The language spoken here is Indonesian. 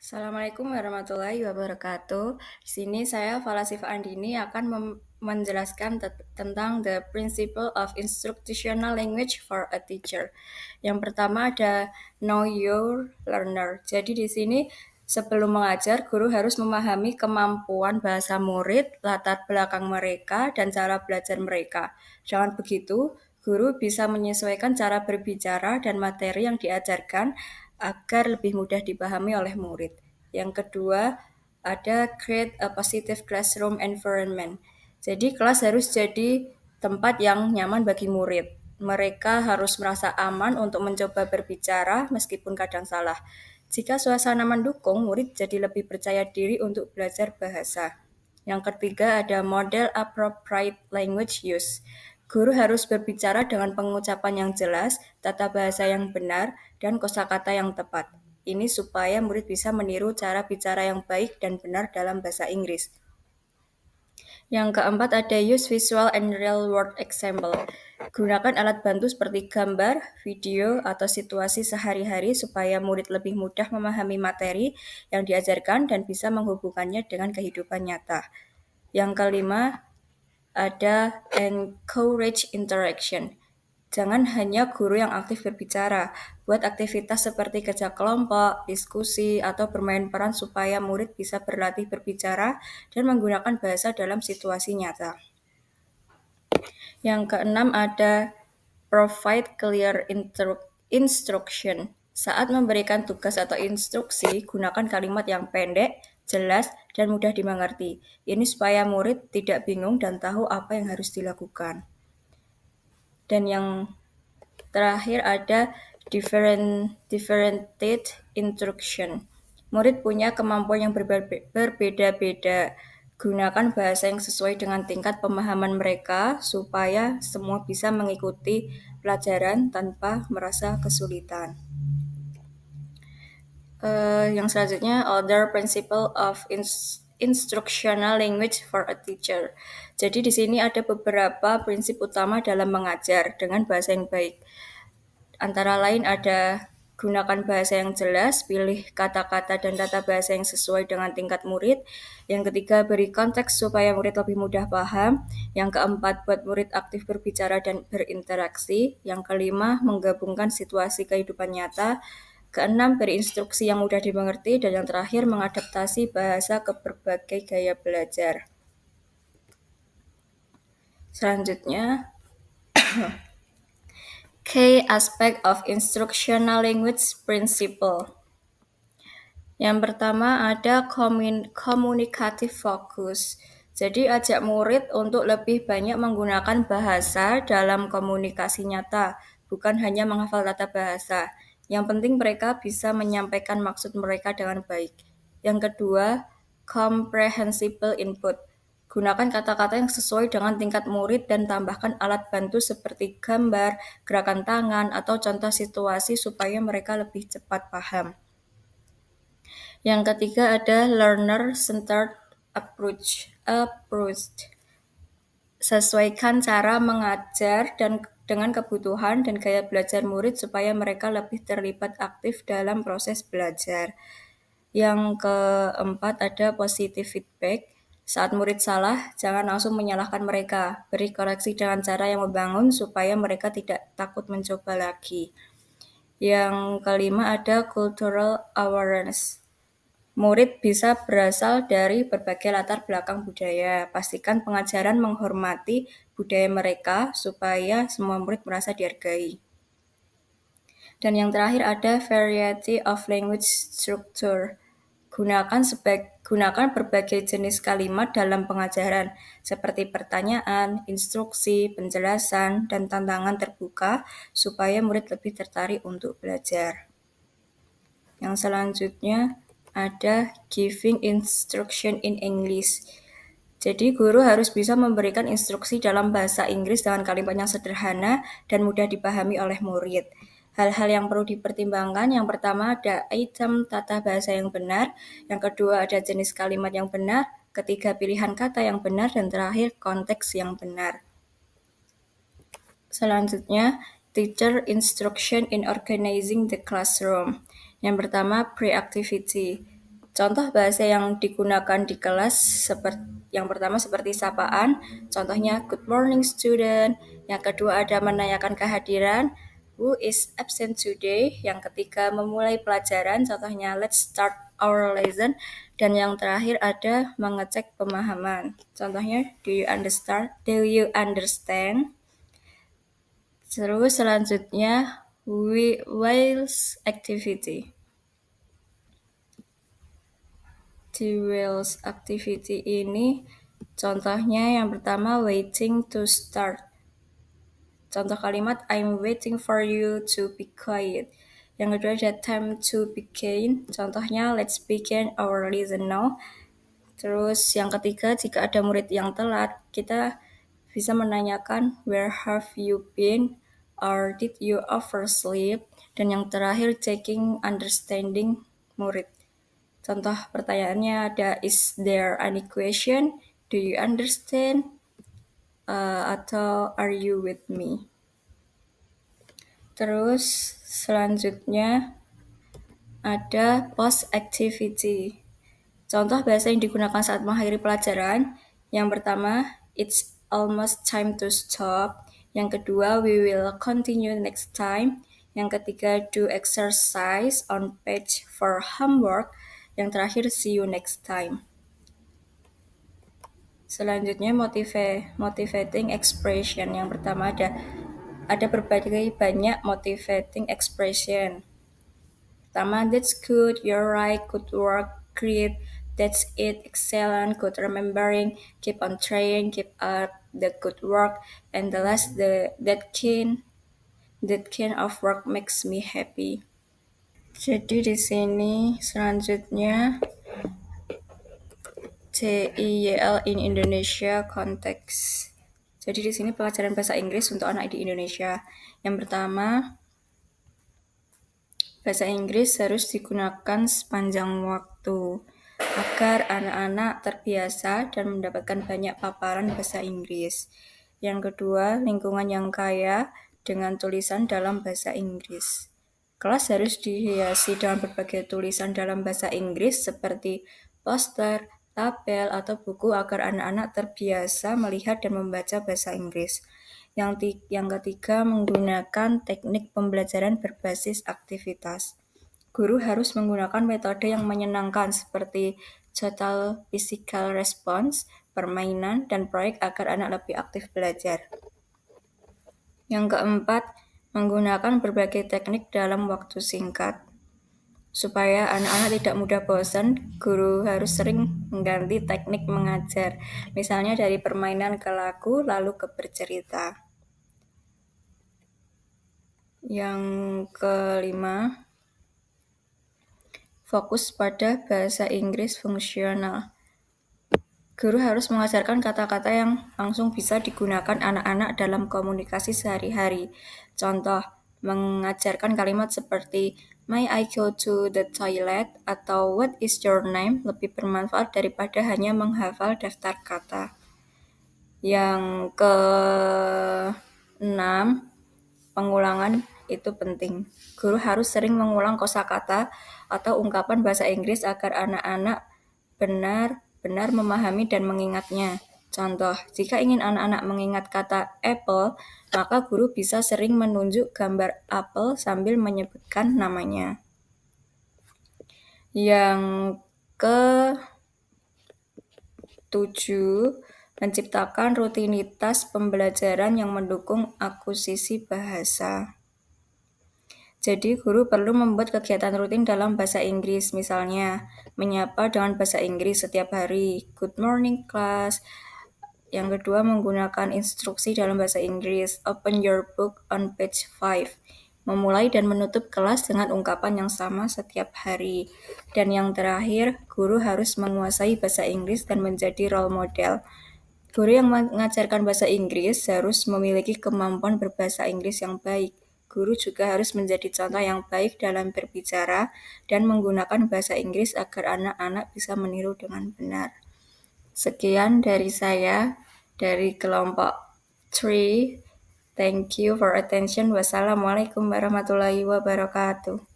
Assalamualaikum warahmatullahi wabarakatuh. Di sini saya Falasif Andini akan menjelaskan tentang the principle of instructional language for a teacher. Yang pertama ada know your learner. Jadi di sini sebelum mengajar, guru harus memahami kemampuan bahasa murid, latar belakang mereka, dan cara belajar mereka. Dengan begitu, guru bisa menyesuaikan cara berbicara dan materi yang diajarkan agar lebih mudah dipahami oleh murid. Yang kedua, ada create a positive classroom environment. Jadi kelas harus jadi tempat yang nyaman bagi murid. Mereka harus merasa aman untuk mencoba berbicara meskipun kadang salah. Jika suasana mendukung, murid jadi lebih percaya diri untuk belajar bahasa. Yang ketiga ada model appropriate language use. Guru harus berbicara dengan pengucapan yang jelas, tata bahasa yang benar, dan kosakata yang tepat. Ini supaya murid bisa meniru cara bicara yang baik dan benar dalam bahasa Inggris. Yang keempat ada use visual and real world example. Gunakan alat bantu seperti gambar, video, atau situasi sehari-hari supaya murid lebih mudah memahami materi yang diajarkan dan bisa menghubungkannya dengan kehidupan nyata. Yang kelima ada encourage interaction. Jangan hanya guru yang aktif berbicara, buat aktivitas seperti kerja kelompok, diskusi, atau bermain peran supaya murid bisa berlatih berbicara dan menggunakan bahasa dalam situasi nyata. Yang keenam ada provide clear instruction. Saat memberikan tugas atau instruksi, gunakan kalimat yang pendek, jelas, dan mudah dimengerti. Ini supaya murid tidak bingung dan tahu apa yang harus dilakukan. Dan yang terakhir ada differentiated instruction. Murid punya kemampuan yang berbeda-beda. Gunakan bahasa yang sesuai dengan tingkat pemahaman mereka supaya semua bisa mengikuti pelajaran tanpa merasa kesulitan. Yang selanjutnya, other principle of instructional language for a teacher. Jadi di sini ada beberapa prinsip utama dalam mengajar dengan bahasa yang baik. Antara lain ada gunakan bahasa yang jelas, pilih kata-kata dan tata bahasa yang sesuai dengan tingkat murid. Yang ketiga, beri konteks supaya murid lebih mudah paham. Yang keempat, buat murid aktif berbicara dan berinteraksi. Yang kelima, menggabungkan situasi kehidupan nyata. Keenam, beri instruksi yang mudah dimengerti. Dan yang terakhir, mengadaptasi bahasa ke berbagai gaya belajar. Selanjutnya, key aspect of instructional language principle. Yang pertama ada communicative focus. Jadi ajak murid untuk lebih banyak menggunakan bahasa dalam komunikasi nyata, bukan hanya menghafal tata bahasa. Yang penting mereka bisa menyampaikan maksud mereka dengan baik. Yang kedua, comprehensible input. Gunakan kata-kata yang sesuai dengan tingkat murid dan tambahkan alat bantu seperti gambar, gerakan tangan, atau contoh situasi supaya mereka lebih cepat paham. Yang ketiga ada learner-centered approach. Sesuaikan cara mengajar dan dengan kebutuhan dan gaya belajar murid supaya mereka lebih terlibat aktif dalam proses belajar. Yang keempat ada positive feedback. Saat murid salah, jangan langsung menyalahkan mereka. Beri koreksi dengan cara yang membangun supaya mereka tidak takut mencoba lagi. Yang kelima ada cultural awareness. Murid bisa berasal dari berbagai latar belakang budaya. Pastikan pengajaran menghormati budaya mereka supaya semua murid merasa dihargai. Dan yang terakhir ada variety of language structure. Gunakan berbagai jenis kalimat dalam pengajaran, seperti pertanyaan, instruksi, penjelasan, dan tantangan terbuka, supaya murid lebih tertarik untuk belajar. Yang selanjutnya ada giving instruction in English. Jadi guru harus bisa memberikan instruksi dalam bahasa Inggris dengan kalimat yang sederhana dan mudah dipahami oleh murid. Hal-hal yang perlu dipertimbangkan, yang pertama ada item tata bahasa yang benar, yang kedua ada jenis kalimat yang benar, ketiga pilihan kata yang benar, dan terakhir konteks yang benar. Selanjutnya, teacher instruction in organizing the classroom. Yang pertama, pre-activity. Contoh bahasa yang digunakan di kelas yang pertama seperti sapaan, contohnya good morning student. Yang kedua ada menanyakan kehadiran, who is absent today. Yang ketiga memulai pelajaran, contohnya let's start our lesson. Dan yang terakhir ada mengecek pemahaman, contohnya do you understand? Do you understand? Terus selanjutnya Wales activity. Di Wales activity ini contohnya yang pertama waiting to start. Contoh kalimat I'm waiting for you to be quiet. Yang kedua ada time to begin. Contohnya let's begin our lesson now. Terus yang ketiga jika ada murid yang telat, kita bisa menanyakan where have you been or did you oversleep. Dan yang terakhir checking understanding murid. Contoh pertanyaannya ada is there any question? Do you understand? Atau are you with me? Terus selanjutnya ada post activity. Contoh bahasa yang digunakan saat mengakhiri pelajaran. Yang pertama, it's almost time to stop. Yang kedua, we will continue next time. Yang ketiga, do exercise on page for homework. Yang terakhir, see you next time. Selanjutnya motivating expression. Yang pertama ada berbagai banyak motivating expression. Pertama, that's good, you're right, good work, great, that's it, excellent, good remembering, keep on trying, keep up the good work, and the last that kind of work makes me happy. Jadi di sini selanjutnya CIYL in Indonesia konteks. Jadi di sini pelajaran bahasa Inggris untuk anak di Indonesia. Yang pertama, bahasa Inggris harus digunakan sepanjang waktu agar anak-anak terbiasa dan mendapatkan banyak paparan bahasa Inggris. Yang kedua, lingkungan yang kaya dengan tulisan dalam bahasa Inggris. Kelas harus dihiasi dengan berbagai tulisan dalam bahasa Inggris seperti poster, tabel, atau buku agar anak-anak terbiasa melihat dan membaca bahasa Inggris. Yang ketiga, menggunakan teknik pembelajaran berbasis aktivitas. Guru harus menggunakan metode yang menyenangkan seperti total physical response, permainan, dan proyek agar anak lebih aktif belajar. Yang keempat, menggunakan berbagai teknik dalam waktu singkat. Supaya anak-anak tidak mudah bosan, guru harus sering mengganti teknik mengajar. Misalnya dari permainan ke lagu, lalu ke bercerita. Yang kelima, fokus pada bahasa Inggris fungsional. Guru harus mengajarkan kata-kata yang langsung bisa digunakan anak-anak dalam komunikasi sehari-hari. Contoh, mengajarkan kalimat seperti May I go to the toilet? Atau What is your name? Lebih bermanfaat daripada hanya menghafal daftar kata. Yang keenam, pengulangan itu penting. Guru harus sering mengulang kosakata atau ungkapan bahasa Inggris agar anak-anak benar-benar memahami dan mengingatnya. Contoh, jika ingin anak-anak mengingat kata apple, maka guru bisa sering menunjuk gambar apel sambil menyebutkan namanya. Yang ke-7, menciptakan rutinitas pembelajaran yang mendukung akuisisi bahasa. Jadi, guru perlu membuat kegiatan rutin dalam bahasa Inggris, misalnya menyapa dengan bahasa Inggris setiap hari, good morning class. Yang kedua, menggunakan instruksi dalam bahasa Inggris, open your book on page 5. Memulai dan menutup kelas dengan ungkapan yang sama setiap hari. Dan yang terakhir, guru harus menguasai bahasa Inggris dan menjadi role model. Guru yang mengajarkan bahasa Inggris harus memiliki kemampuan berbahasa Inggris yang baik. Guru juga harus menjadi contoh yang baik dalam berbicara dan menggunakan bahasa Inggris agar anak-anak bisa meniru dengan benar. Sekian dari saya, dari kelompok 3. Thank you for attention. Wassalamualaikum warahmatullahi wabarakatuh.